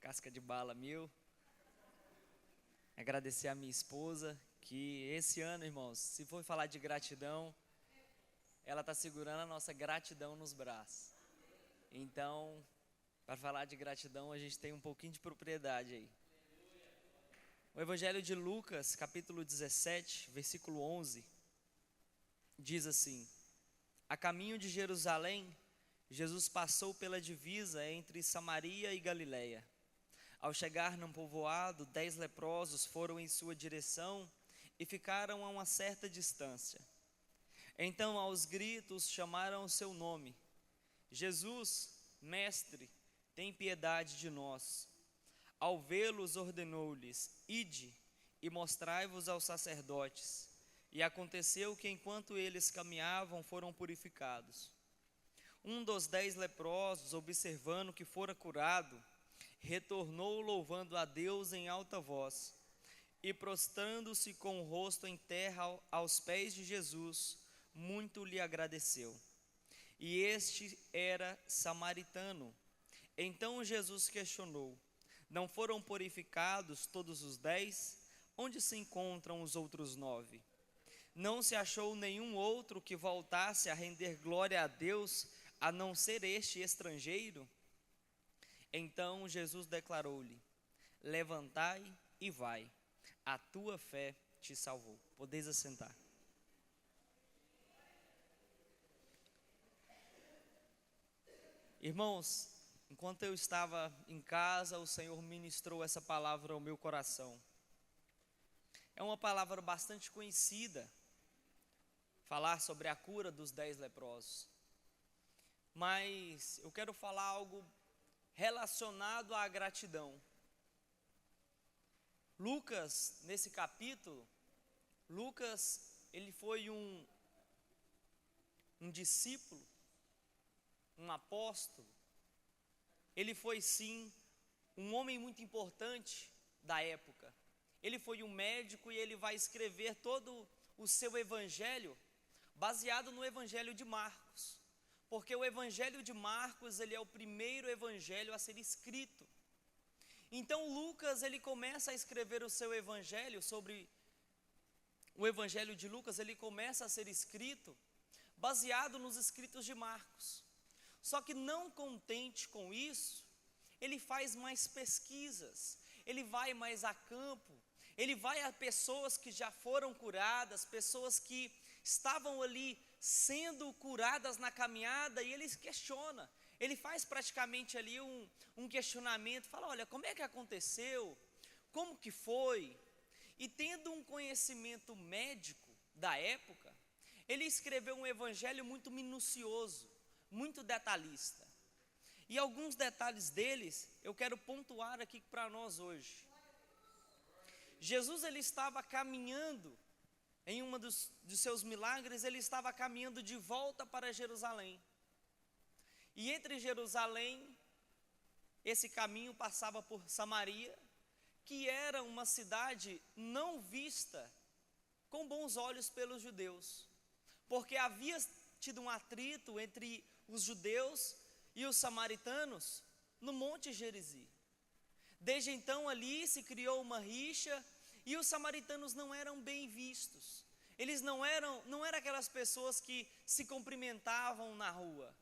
casca de bala mil. Agradecer a minha esposa, que esse ano, irmãos, se for falar de gratidão, ela está segurando a nossa gratidão nos braços. Então, para falar de gratidão, a gente tem um pouquinho de propriedade aí. O Evangelho de Lucas, capítulo 17, versículo 11, diz assim: A caminho de Jerusalém, Jesus passou pela divisa entre Samaria e Galiléia. Ao chegar num povoado, 10 leprosos foram em sua direção e ficaram a uma certa distância. Então, aos gritos, chamaram o seu nome: Jesus, Mestre, tem piedade de nós. Ao vê-los, ordenou-lhes: Ide e mostrai-vos aos sacerdotes. E aconteceu que, enquanto eles caminhavam, foram purificados. Um dos 10 leprosos, observando que fora curado, retornou louvando a Deus em alta voz, e prostrando-se com o rosto em terra aos pés de Jesus, muito lhe agradeceu. E este era samaritano. Então Jesus questionou: Não foram purificados todos os 10? Onde se encontram os outros 9? Não se achou nenhum outro que voltasse a render glória a Deus, a não ser este estrangeiro? Então Jesus declarou-lhe: Levantai e vai, a tua fé te salvou. Podeis assentar. Irmãos, enquanto eu estava em casa, o Senhor ministrou essa palavra ao meu coração. É uma palavra bastante conhecida, falar sobre a cura dos 10 leprosos. Mas eu quero falar algo relacionado à gratidão. Lucas, nesse capítulo, ele foi um discípulo, um apóstolo. Ele foi sim um homem muito importante da época. Ele foi um médico e ele vai escrever todo o seu evangelho baseado no evangelho de Marcos. Porque o evangelho de Marcos, ele é o primeiro evangelho a ser escrito. Então Lucas, ele começa a escrever o seu evangelho sobre o evangelho de Lucas, ele começa a ser escrito baseado nos escritos de Marcos. Só que não contente com isso, ele faz mais pesquisas, ele vai mais a campo, ele vai a pessoas que já foram curadas, pessoas que estavam ali sendo curadas na caminhada, e ele questiona, ele faz praticamente ali um questionamento, fala: olha, como é que aconteceu, como que foi? E tendo um conhecimento médico da época, ele escreveu um evangelho muito minucioso, muito detalhista. E alguns detalhes deles eu quero pontuar aqui para nós hoje. Jesus, ele estava caminhando, em um dos seus milagres, ele estava caminhando de volta para Jerusalém. E entre Jerusalém, esse caminho passava por Samaria, que era uma cidade não vista com bons olhos pelos judeus, porque havia tido um atrito entre os judeus e os samaritanos no Monte Gerizim. Desde então ali se criou uma rixa e os samaritanos não eram bem vistos. Eles não eram aquelas pessoas que se cumprimentavam na rua.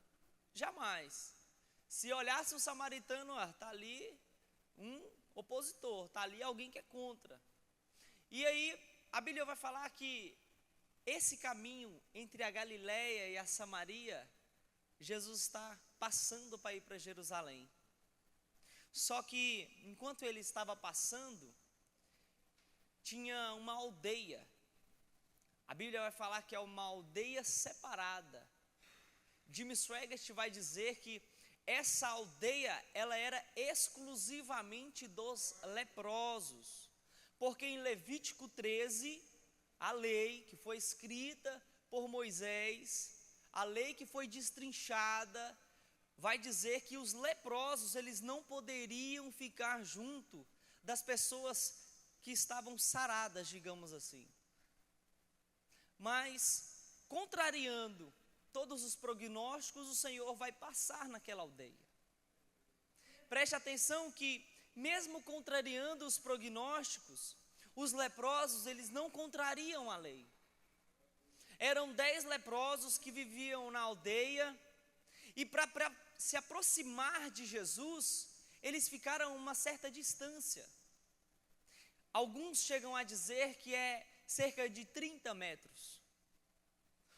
Jamais. Se olhasse um samaritano, está ali um opositor, está ali alguém que é contra. E aí a Bíblia vai falar que esse caminho entre a Galiléia e a Samaria, Jesus está passando para ir para Jerusalém. Só que enquanto ele estava passando, tinha uma aldeia. A Bíblia vai falar que é uma aldeia separada. Jim Swaggart vai dizer que essa aldeia, ela era exclusivamente dos leprosos. Porque em Levítico 13, a lei que foi escrita por Moisés, a lei que foi destrinchada, vai dizer que os leprosos, eles não poderiam ficar junto das pessoas que estavam saradas, digamos assim. Mas, contrariando todos os prognósticos, o Senhor vai passar naquela aldeia. Preste atenção que mesmo contrariando os prognósticos, os leprosos, eles não contrariam a lei. Eram 10 leprosos que viviam na aldeia, e para se aproximar de Jesus, eles ficaram a uma certa distância. Alguns chegam a dizer que é cerca de 30 metros.